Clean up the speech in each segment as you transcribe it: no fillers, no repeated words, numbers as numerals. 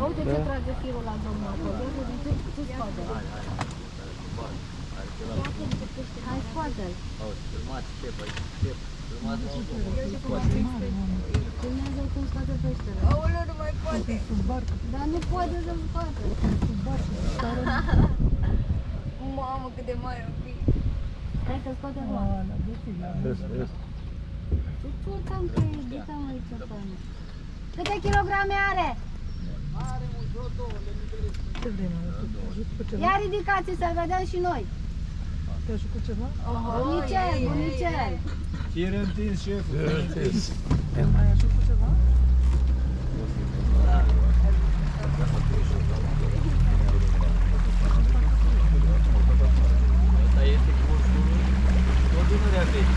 Uite ce trage firul la domnul acolo. Ce scoate? Hai, scoate-l. Filmează cum scoate peștele. Aoleu, nu mai poate. Dar nu poate să-l scoate. Mamă, cât de mare o fi. Hai că scoate acum. Ce ciorțam că e? Du-te mă aici, Tane. Câte kilograme are? Ce vrei, mă? Te ajut cu ceva? Ia ridicați să vedem și noi. Te ajut cu ceva? Bunicel, bunicel. Fir întins, șeful. Fir întins. Te mai ajut cu ceva? Asta este cursul tot Dunărea veche.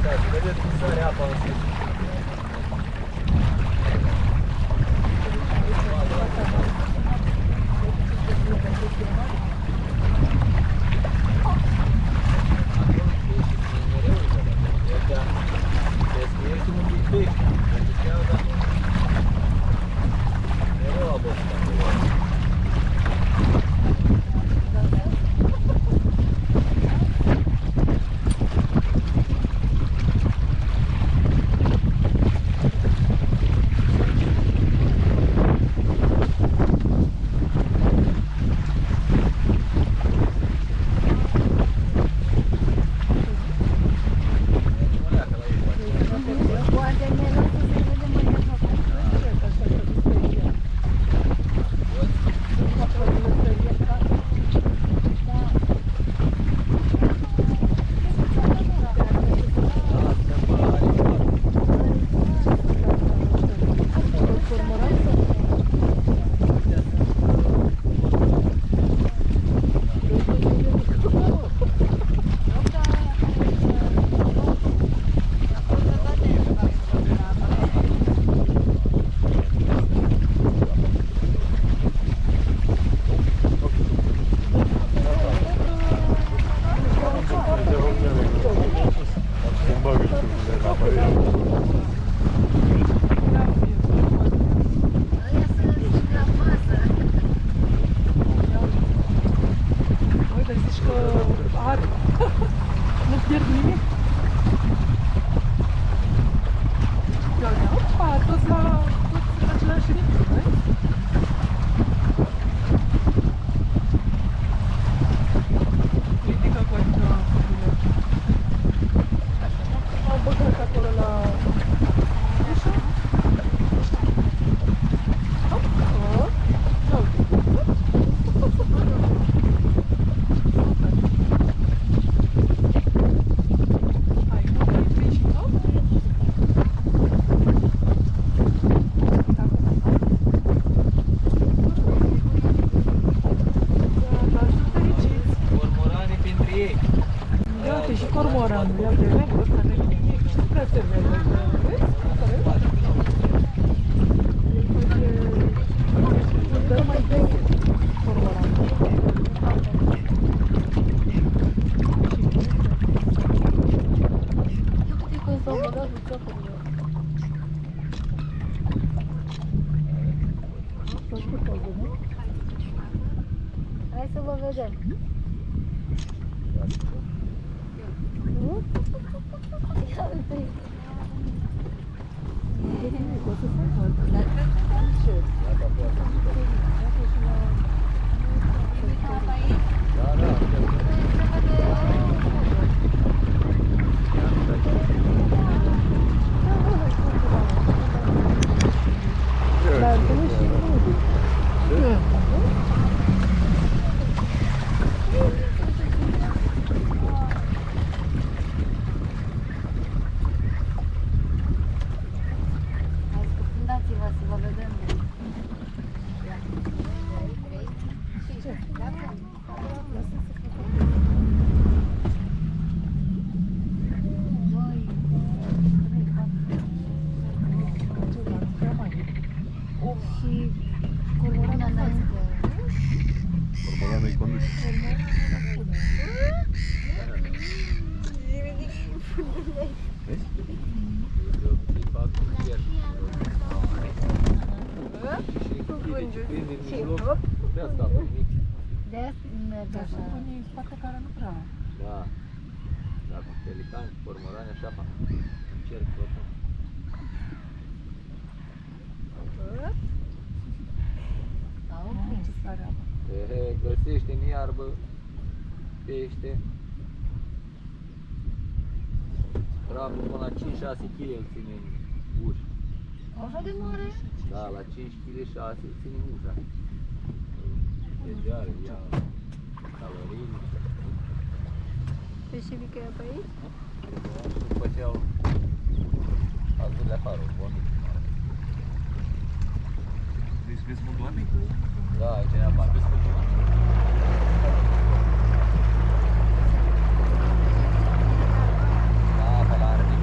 uitați, vedeți cum sare apa în sus. Acolo pești, mereu uite, ăștia pescuiești un pic pești, pentru că iau, dar nu... Mereu abosit acolo. Poate ne lasă să vedem mai departe. Uite, zici că are. Nu pierd nimic. Opa, toți la același ritm, nu? Ridică cu aici. Am băgat acolo la ușă. Hop, hop. Hai, nu vrei trei și tot? Cormorane printre ei. Ia uite și cormoranul, ia uite, negru ăsta negru. Nu prea se vede, vezi? Dă mai veche cormoranul. Uite cum s-au băgat cu țăpările. Faci cu poză, nu? Hai să vă vedem. Ia uite. O să se facă. Ce? Da, da. Dar tu nu știi nimic. Hai scufundați-vă să vă vedem. Doi, trei, patru. Și cormoranul înainte. Cormoranul-i conduce. Vezi? De obicei fac cu fier. Și prind din mijloc, de asta apă mic. De asta merg așa. Unii în spate care nu prea. Da. Da, cu pelicani, cu cormorani, așa fac. Încerc tot. Au prins. Găsește în iarbă pește. Crabul până la 5-6 kg îl ține în ușă. Așa de mare? Da, la 5 kg 6 îl ține în ușa. Deci are, ia calorii. Pe și mică pe aici? Și după ce au adus de afară, vomit. Vezi mult oameni? Da, aici e afară. Vezi mult oameni? Da, pe la are mic.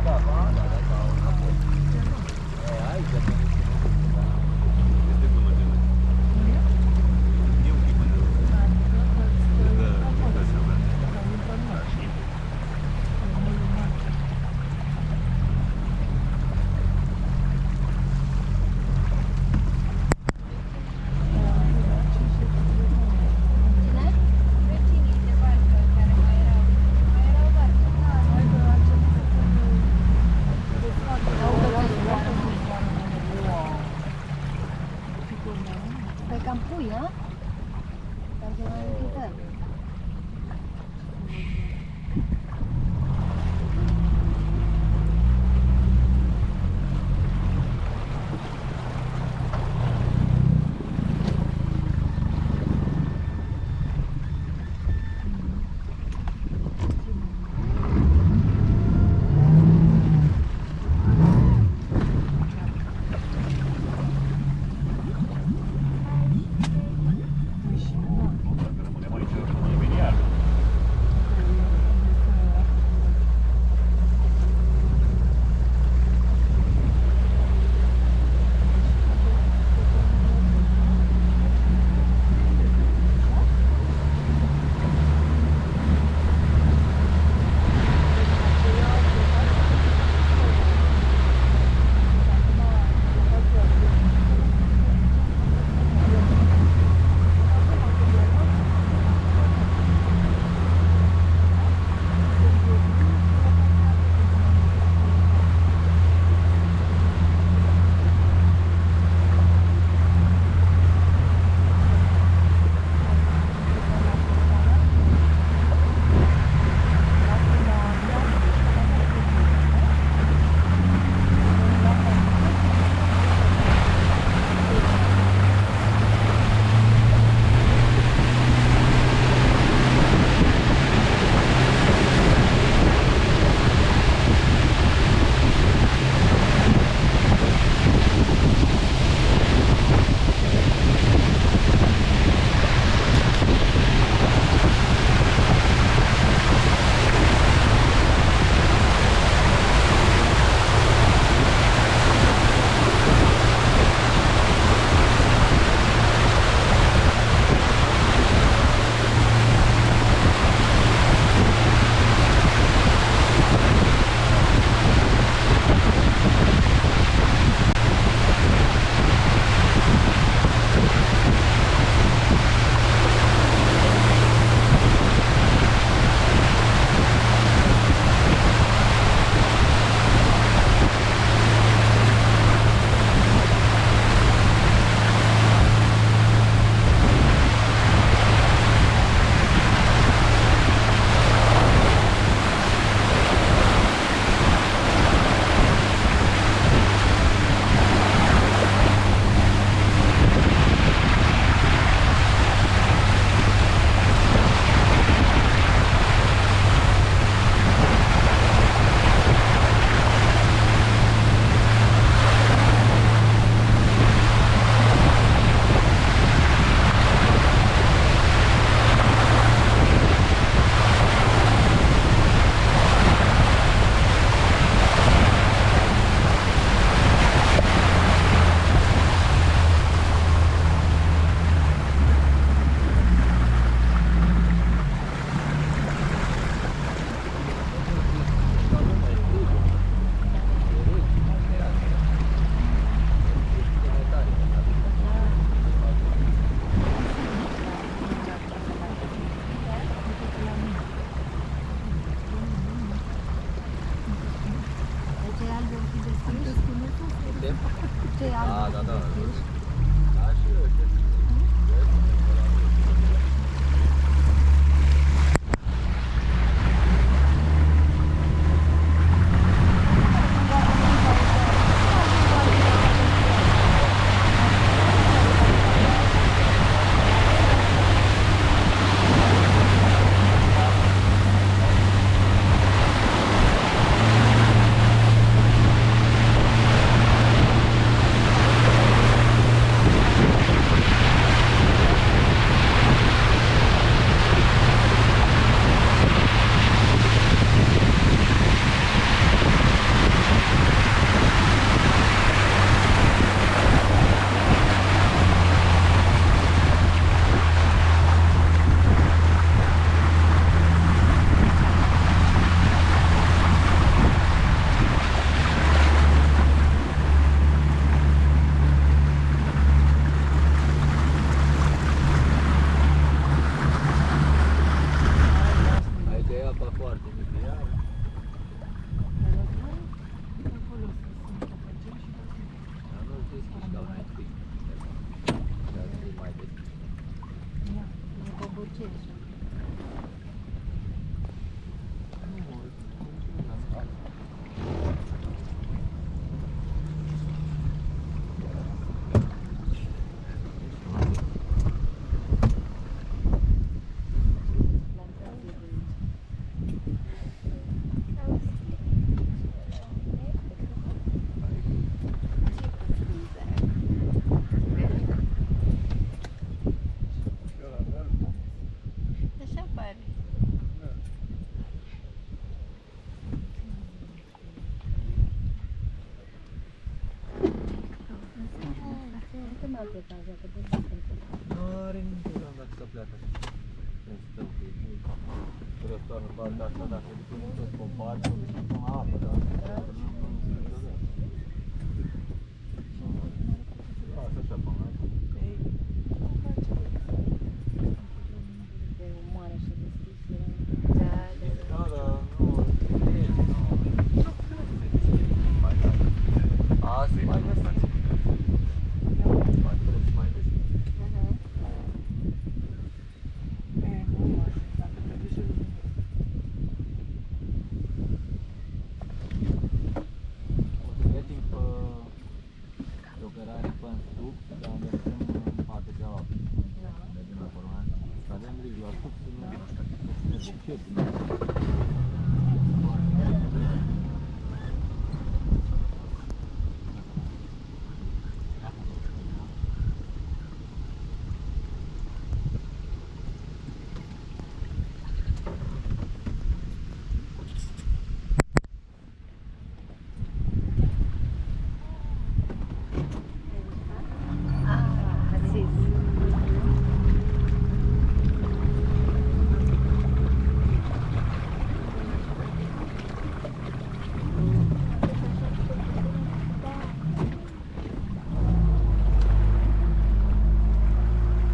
Putem? Ce e Da, albul? da, da. Deschiși? Da, și eu știu. Aici e apa foarte mică, iar. Dar nu-l deschiși ca mai întâi. Dar nu mai deschiși. E bobocel așa. Așa pare. Uite mă pe casa, că de ce Nu are nimic problem dacă se pleacă. Nu stăm cu ei. Răstoară în partea asta, dacă îi punem tot compartul, îi pun apă, dar nu se dă. Lasă așa până aici. e o moară și deschisă. Da, da, da. Da, da, nu, deci, nu. Mai da. Asta e mai găsit. Poate trebuie să mai găsit. O să găsim pe operare până în sub, dar mergem în partea cealaltă. Mergem acolo, ha? Să avem grijă la sub, să nu mergem încet. Ah, sì, sì.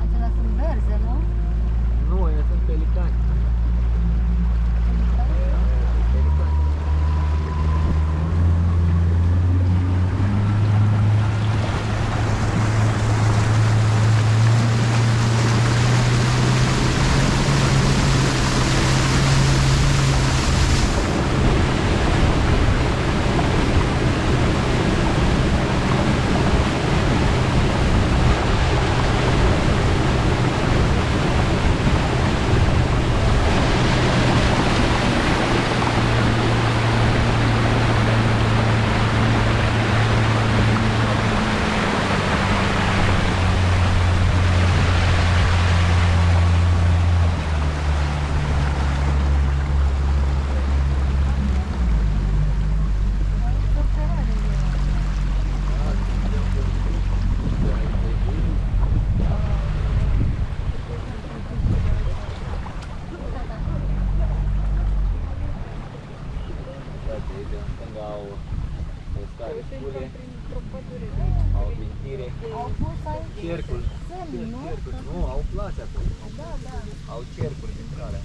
Acelea sunt verze, nu? Nu, ele sunt pelicani. Pelicani. Au glintire, Au pus aici cercul, semn, nu? cercul, nu, au place acolo, Da, da. au cercuri dintre alea.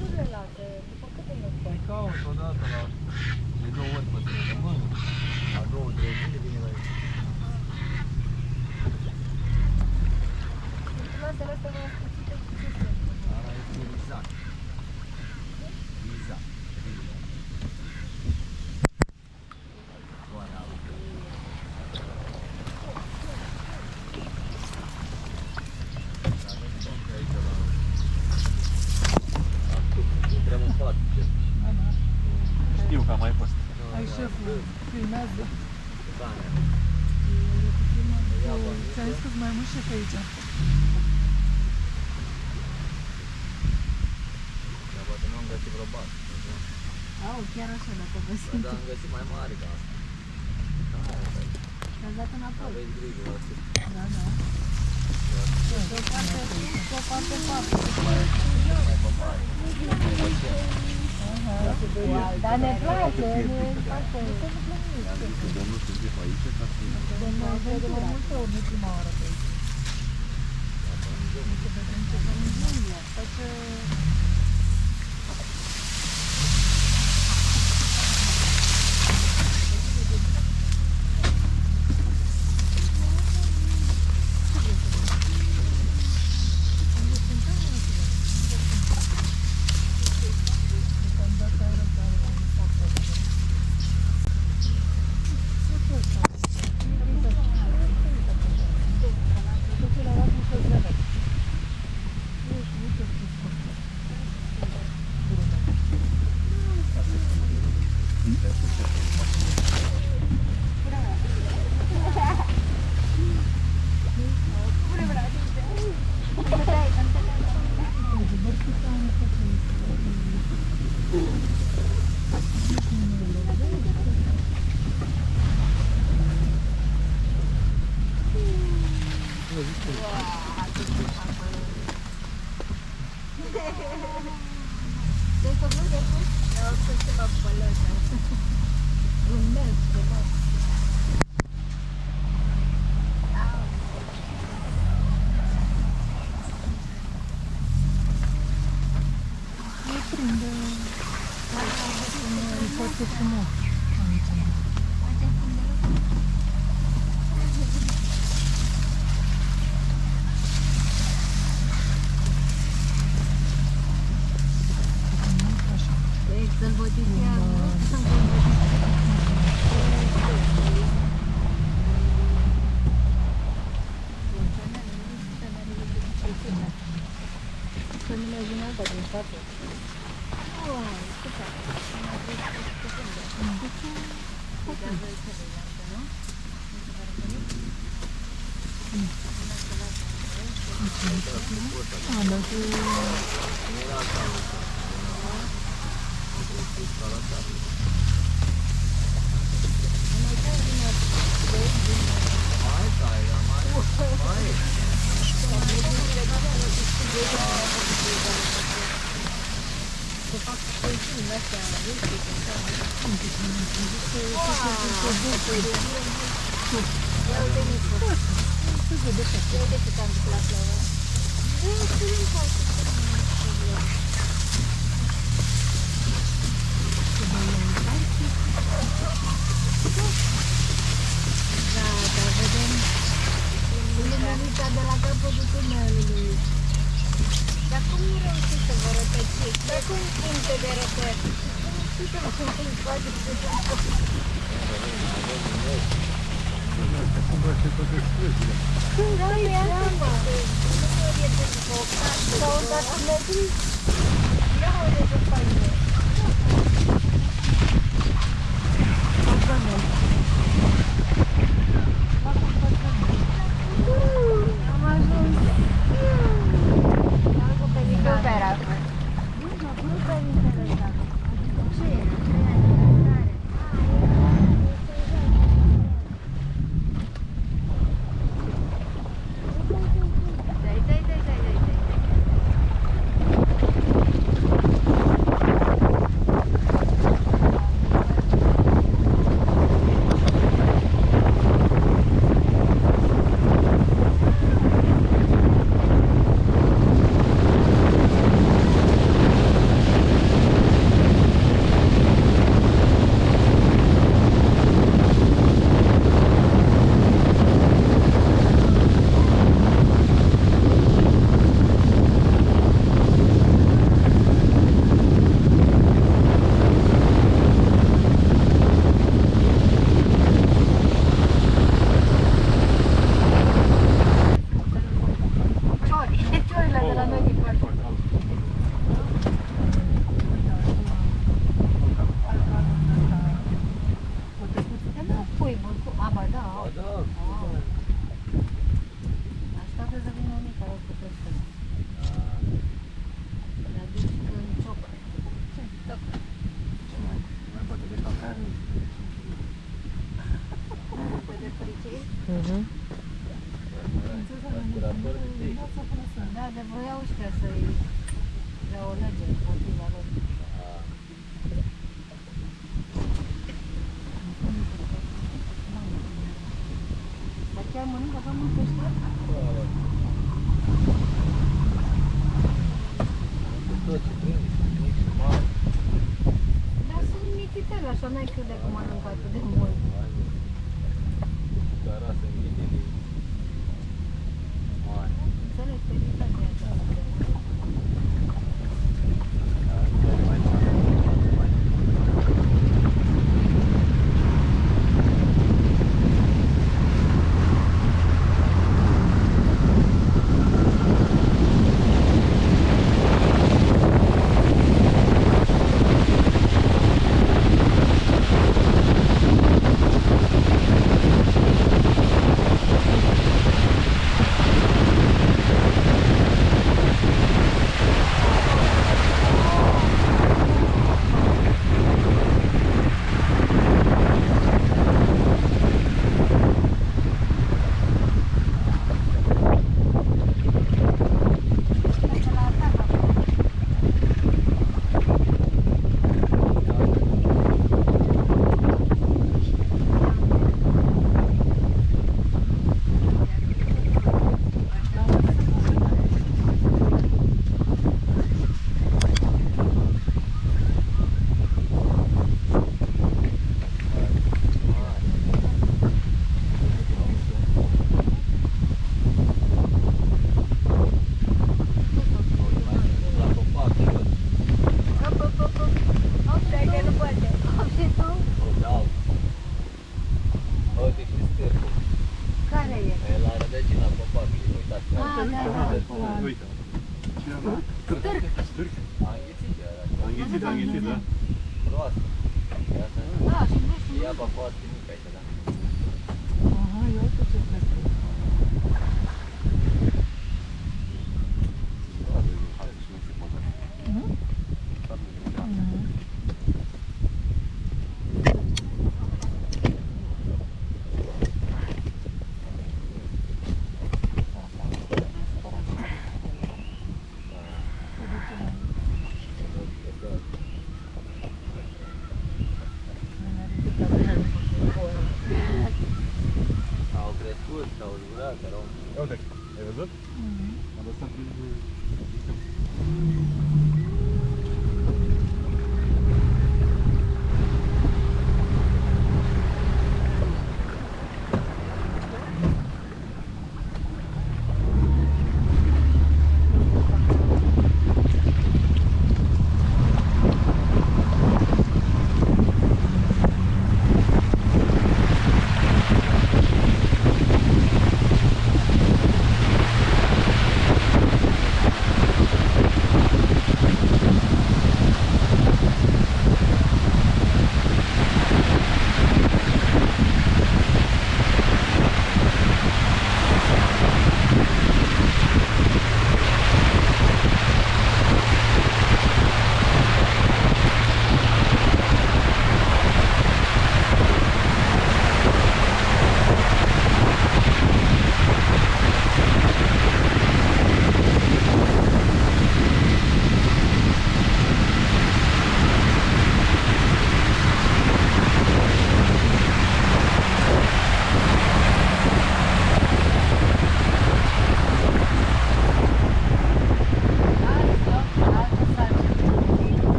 Lucrurile astea, după câte nu Mai caut odată la de 2 ori pe săptămână. Hai șeful, filmează. Camera. Ți-am zis că-s mai mult șef aici. Dar poate nu am găsit vreo bază. Au, chiar așa dacă vă simt. Dar am găsit mai mare ca asta. Te-ați dat înapoi. Aveți grijă la asta. Da, da. De o parte sus, de o parte papă. Mai pe mare. Dar ne place, ne place. I-am zis că domnul să fie pe aici ca să... Domnul vede mai multe ori, nu prima oară pe aici. Să vedem ce vom în junglie. Face... Foarte frumos aici. Să-l botisează. Să nu mergi în alta din spate. Luminița de la capătul tunelului. Dar cum nu reușiți să vă rătăciți? Dar cum puncte de rătăci? Nu știu cum îi faceți de la capătul. Cum vă aștept toate străzile? Da, e asta, mă. Nu e de focat. Sau dați metri? Ia o de faină. Am ajuns. Super a fost. Nu pe interesant. Ce e? Mhm. Aspirator de tei. Da, de voiau ăștia să-i dea o lege împotriva lor. Dar chiar mănâncă așa mult pește? Tot ce prinde, mic și mare. Dar sunt mititele, așa n-ai crede că mănâncă atât de mult. Doar asta în ghidele mari. Înțeleg, pe Italia așa. Care e? E la rădăcina copacului, uitați. Uite. Ce am? Stârc. Stârc. A înghițit ea, A înghițit, da. proastă. Iată, Da, și nu știu. e apa foarte mică aici, da. Aha, eu uite ce crezi. Au crescut, s-au jurat, erau... Ia uite, ai văzut? Am lăsat prin...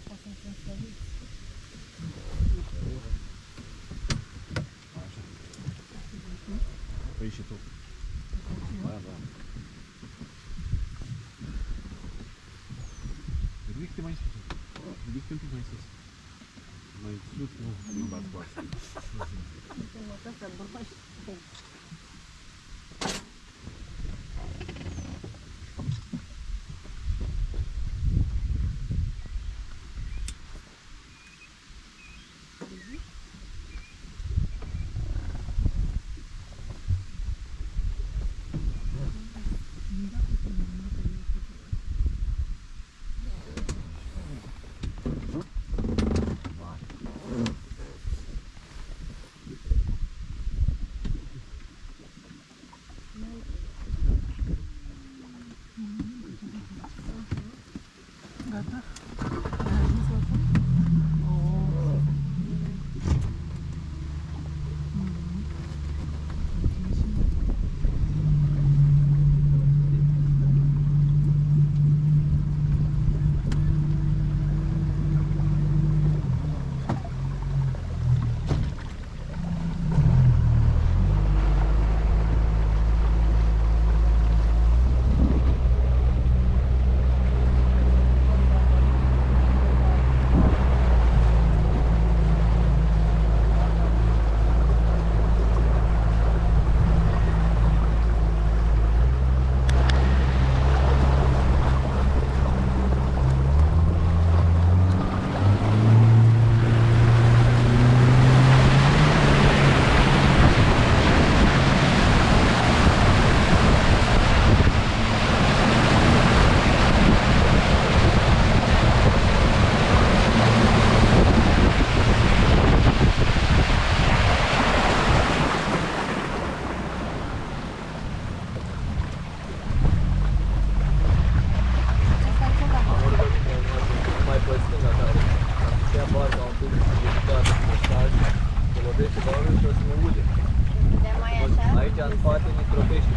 ca să fim slăviți. Așa. Păi și tu. Da, da. Ridică-te mai sus. Ridică-te un pic mai sus. Mai sus, nu, limba scoasă. Mă tot să băși. Gata? Ai zis la fund? Oh. Mai pe stânga tare. Am putea barca un pic ridicată pe stadi, să lovește balonul și o să mă ude. De mai așa? Aici în spate mi tropește.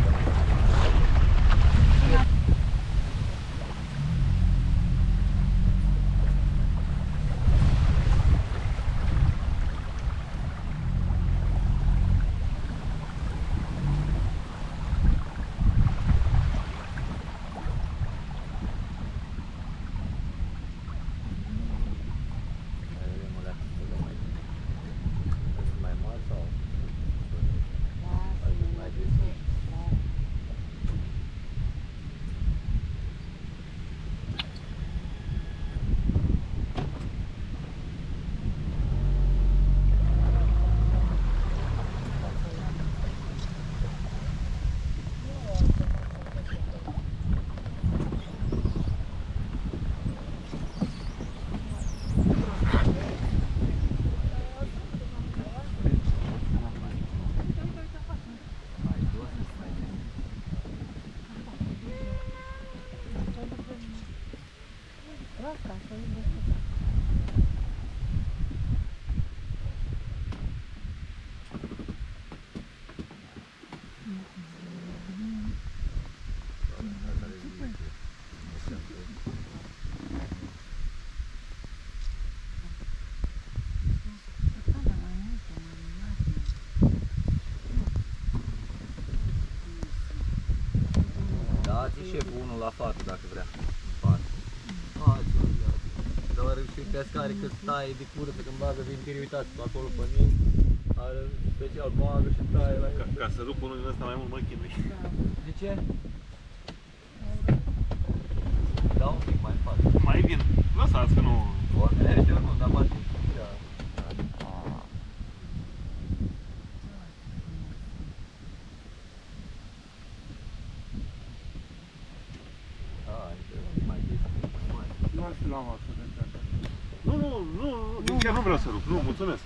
Mai mari sau mai des? Dați șeful unul la fată dacă vrea. Fată. Doar și pescare că taie de curăță când bagă din tiri, uitați acolo pe mine. Are special bagă și taie la el. Ca să rup unul din ăsta mai mult mă chinui. De ce? Da, un pic mai în față. Mai bine. Lăsați că nu... O merge oricum, dar poate... Nu, chiar nu vreau să rup. Nu, mulțumesc.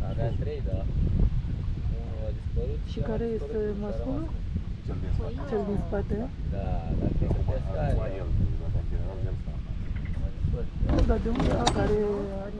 Avea 3, da. Unul a dispărut Și ăla a care dispărut, este și a rămas masculul? cu- Cel din spate. Cel din spate? Da, dar cred că pe Acum stare. el, dacă în general el sta. A dispărut. Nu, dar de unde? A, care are